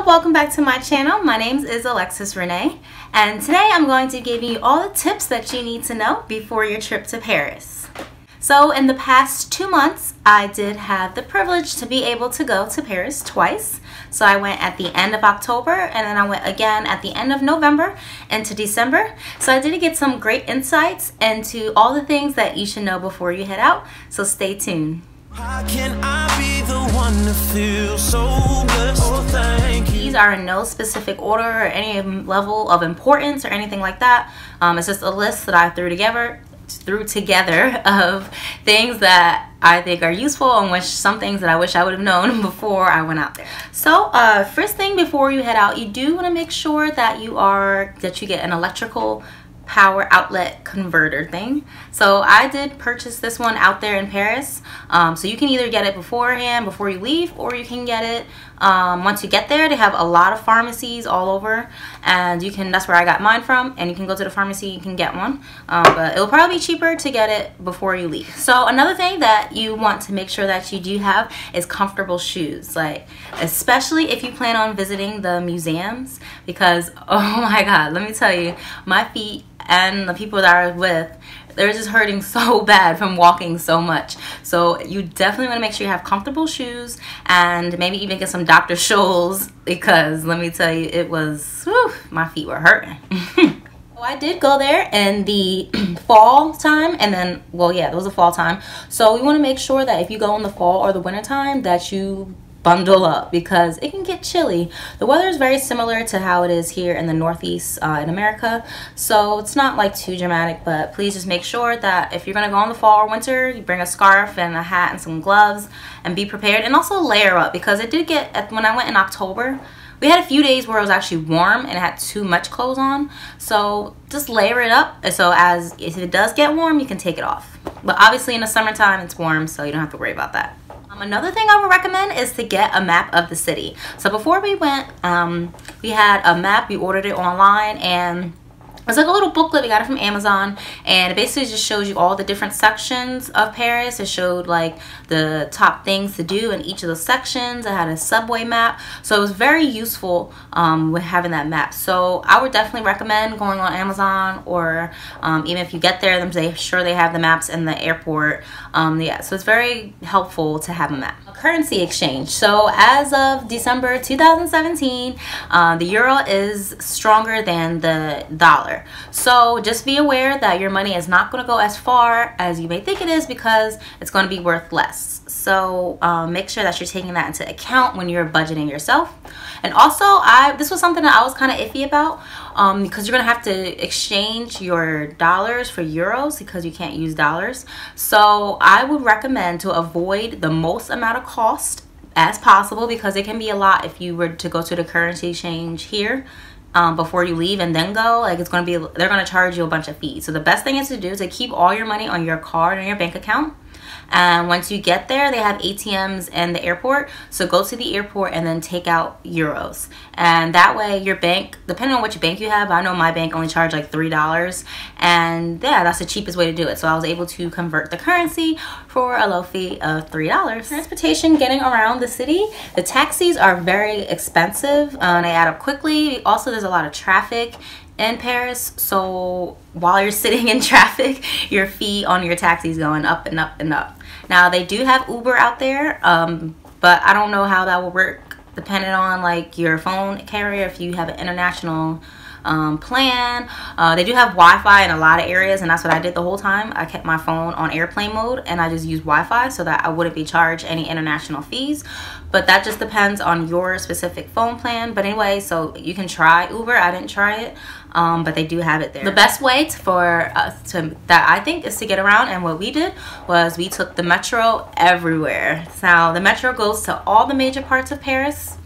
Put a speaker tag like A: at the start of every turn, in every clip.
A: welcome back to my channel. My name is Alexis Renee, and today I'm going to give you all the tips that you need to know before your trip to Paris. So in the past 2 months, I did have the privilege to be able to go to Paris twice. So I went at the end of October, and then I went again at the end of November into December. So I did get some great insights into all the things that you should know before you head out. So stay tuned.
B: How can I be the one to feel so blessed? Oh, thank you.
A: These are in no specific order or any level of importance or anything like that. It's just a list that I threw together of things that I think are useful, and some things that I wish I would have known before I went out there. So first thing before you head out, you do want to make sure that you get an electrical power outlet converter thing. So I did purchase this one out there in Paris. So you can either get it beforehand before you leave, or you can get it once you get there. They have a lot of pharmacies all over, and that's where I got mine from, and you can go to the pharmacy, you can get one, but it'll probably be cheaper to get it before you leave. So another thing that you want to make sure that you do have is comfortable shoes, like especially if you plan on visiting the museums, because oh my god, let me tell you, my feet and the people that I was with, they're just hurting so bad from walking so much. So you definitely want to make sure you have comfortable shoes, and maybe even get some Dr. Scholl's, because let me tell you, it was, whew, my feet were hurting. So I did go there in the fall time, and then, well, yeah, it was a fall time. So we want to make sure that if you go in the fall or the winter time, that you bundle up, because it can get chilly. The weather is very similar to how it is here in the Northeast in America, so it's not like too dramatic, but please just make sure that if you're going to go in the fall or winter, you bring a scarf and a hat and some gloves, and be prepared, and also layer up, because it did get, when I went in October, we had a few days where it was actually warm and it had too much clothes on. So just layer it up, so if it does get warm, you can take it off. But obviously in the summertime it's warm, so you don't have to worry about that. Another thing I would recommend is to get a map of the city. So before we went, we had a map. We ordered it online, and it's like a little booklet. We got it from Amazon, and it basically just shows you all the different sections of Paris. It showed like the top things to do in each of the sections. It had a subway map, so it was very useful with having that map. So I would definitely recommend going on Amazon, or even if you get there, they have the maps in the airport. Yeah, so it's very helpful to have a map. Currency exchange. So as of December 2017, the euro is stronger than the dollar. So just be aware that your money is not going to go as far as you may think it is, because it's going to be worth less. So make sure that you're taking that into account when you're budgeting yourself. And also, this was something that I was kind of iffy about, because you're going to have to exchange your dollars for euros, because you can't use dollars. So I would recommend to avoid the most amount of cost as possible, because it can be a lot if you were to go to the currency exchange here before you leave and then go. Like, it's going to be, they're going to charge you a bunch of fees. So the best thing is to do is to keep all your money on your card or your bank account. And once you get there, they have ATMs in the airport. So go to the airport and then take out euros. And that way your bank, depending on which bank you have, I know my bank only charged like $3. And yeah, that's the cheapest way to do it. So I was able to convert the currency for a low fee of $3. Transportation, getting around the city, the taxis are very expensive. They add up quickly. Also, there's a lot of traffic in Paris, so while you're sitting in traffic, your fee on your taxi is going up and up and up. Now they do have Uber out there, but I don't know how that will work depending on like your phone carrier, if you have an international plan. They do have Wi-Fi in a lot of areas, and that's what I did the whole time. I kept my phone on airplane mode, and I just used Wi-Fi so that I wouldn't be charged any international fees. But that just depends on your specific phone plan. But anyway, so you can try Uber. I didn't try it, but they do have it there. The best way that I think is to get around, and what we did was we took the metro everywhere. So the metro goes to all the major parts of Paris,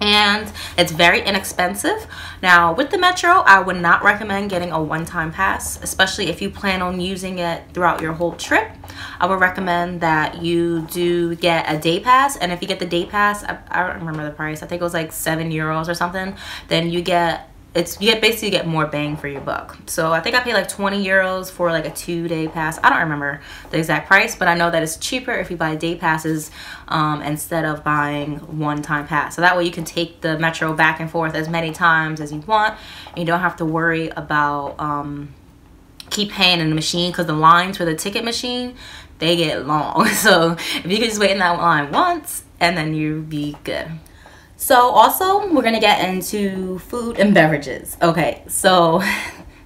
A: and it's very inexpensive. Now with the metro, I would not recommend getting a one-time pass, especially if you plan on using it throughout your whole trip. I would recommend that you do get a day pass, and if you get the day pass, I don't remember the price, I think it was like €7 or something, then you get you basically get more bang for your buck. So I think I paid like 20 euros for like a 2-day pass. I don't remember the exact price, but I know that it's cheaper if you buy day passes instead of buying one-time pass. So that way you can take the metro back and forth as many times as you want. And you don't have to worry about keep paying in the machine, because the lines for the ticket machine, they get long. So if you can just wait in that line once, and then you'll be good. So also, we're gonna get into food and beverages. Okay, so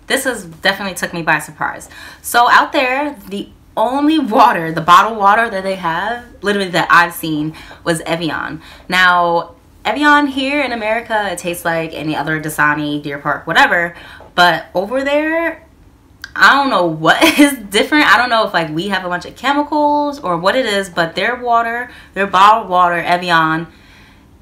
A: this has definitely took me by surprise. So out there, the only water, the bottled water that they have, literally that I've seen, was Evian. Now, Evian here in America, it tastes like any other Dasani, Deer Park, whatever. But over there, I don't know what is different. I don't know if like we have a bunch of chemicals or what it is, but their water, their bottled water, Evian,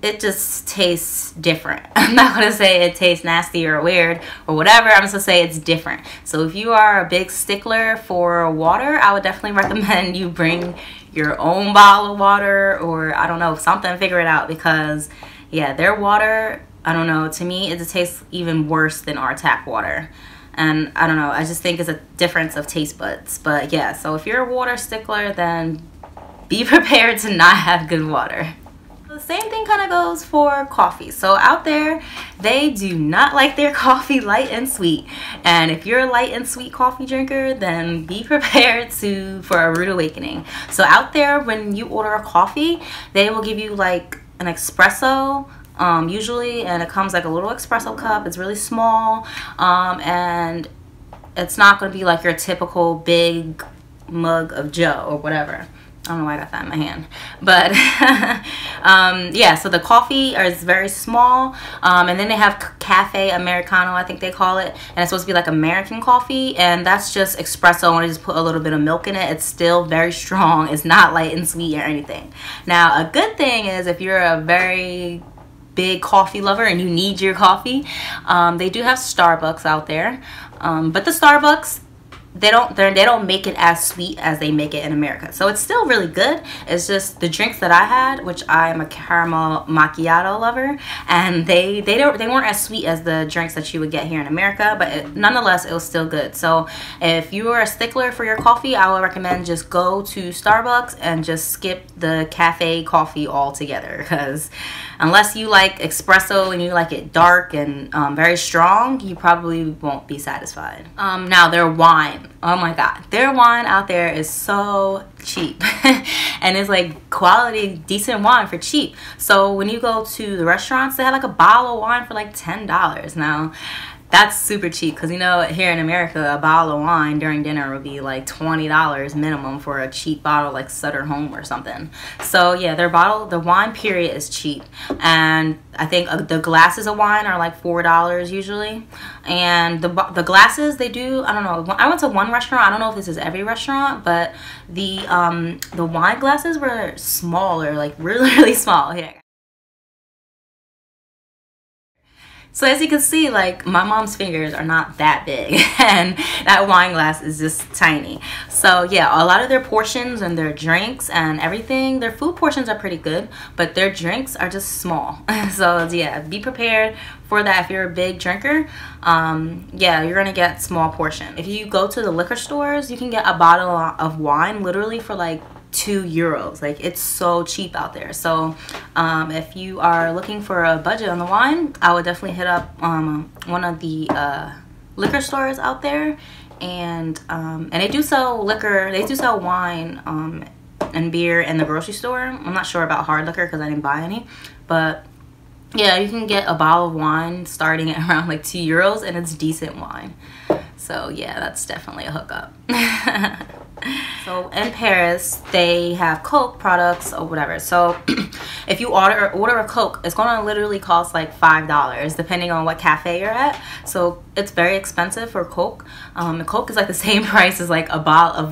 A: it just tastes different. I'm not going to say it tastes nasty or weird or whatever. I'm just going to say it's different. So if you are a big stickler for water, I would definitely recommend you bring your own bottle of water, or I don't know, something, figure it out, because yeah, their water, I don't know, to me it tastes even worse than our tap water. And I don't know, I just think it's a difference of taste buds. But yeah, so if you're a water stickler, then be prepared to not have good water. The same thing kind of goes for coffee. So out there, they do not like their coffee light and sweet. And if you're a light and sweet coffee drinker, then be prepared for a rude awakening. So out there, when you order a coffee, they will give you like an espresso, usually, and it comes like a little espresso cup. It's really small, and it's not going to be like your typical big mug of Joe or whatever. I don't know why I got that in my hand, but yeah, so the coffee is very small, and then they have cafe americano, I think they call it, and it's supposed to be like American coffee, and that's just espresso, and I just put a little bit of milk in it. It's still very strong. It's not light and sweet or anything. Now, a good thing is if you're a very big coffee lover and you need your coffee, they do have Starbucks out there, but the Starbucks, they don't make it as sweet as they make it in America. So it's still really good. It's just the drinks that I had, which I am a caramel macchiato lover, and they weren't as sweet as the drinks that you would get here in America, but nonetheless, it was still good. So if you are a stickler for your coffee, I would recommend just go to Starbucks and just skip the cafe coffee altogether, because unless you like espresso and you like it dark and very strong, you probably won't be satisfied. Now, their wine. Oh my god, their wine out there is so cheap. And it's like quality, decent wine for cheap. So when you go to the restaurants, they have like a bottle of wine for like $10. Now, that's super cheap, because you know, here in America, a bottle of wine during dinner would be like $20 minimum for a cheap bottle like Sutter Home or something. So yeah, the wine period is cheap, and I think the glasses of wine are like $4 usually. And the glasses, they do, I don't know, I went to one restaurant, I don't know if this is every restaurant, but the wine glasses were smaller, like really, really small. Here. So as you can see, like, my mom's fingers are not that big, and that wine glass is just tiny. So yeah, a lot of their portions and their drinks and everything, their food portions are pretty good, but their drinks are just small. So yeah, be prepared for that. If you're a big drinker, yeah, you're gonna get small portion. If you go to the liquor stores, you can get a bottle of wine literally for like €2. Like, it's so cheap out there. So if you are looking for a budget on the wine, I would definitely hit up one of the liquor stores out there, and they do sell liquor, they do sell wine and beer in the grocery store. I'm not sure about hard liquor because I didn't buy any, but yeah, you can get a bottle of wine starting at around like €2, and it's decent wine. So yeah, that's definitely a hookup. So in Paris, they have Coke products or whatever. So if you order a Coke, it's gonna literally cost like $5 depending on what cafe you're at. So it's very expensive for Coke. Coke is like the same price as like a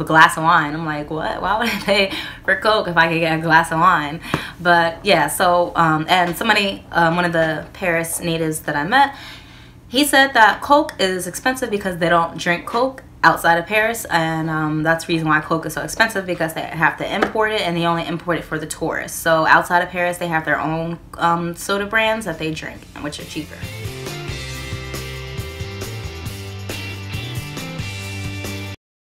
A: glass of wine. I'm like, what? Why would I pay for Coke if I could get a glass of wine? But yeah, so and somebody, one of the Paris natives that I met, he said that Coke is expensive because they don't drink Coke outside of Paris, and that's the reason why Coke is so expensive, because they have to import it, and they only import it for the tourists. So outside of Paris, they have their own soda brands that they drink, which are cheaper.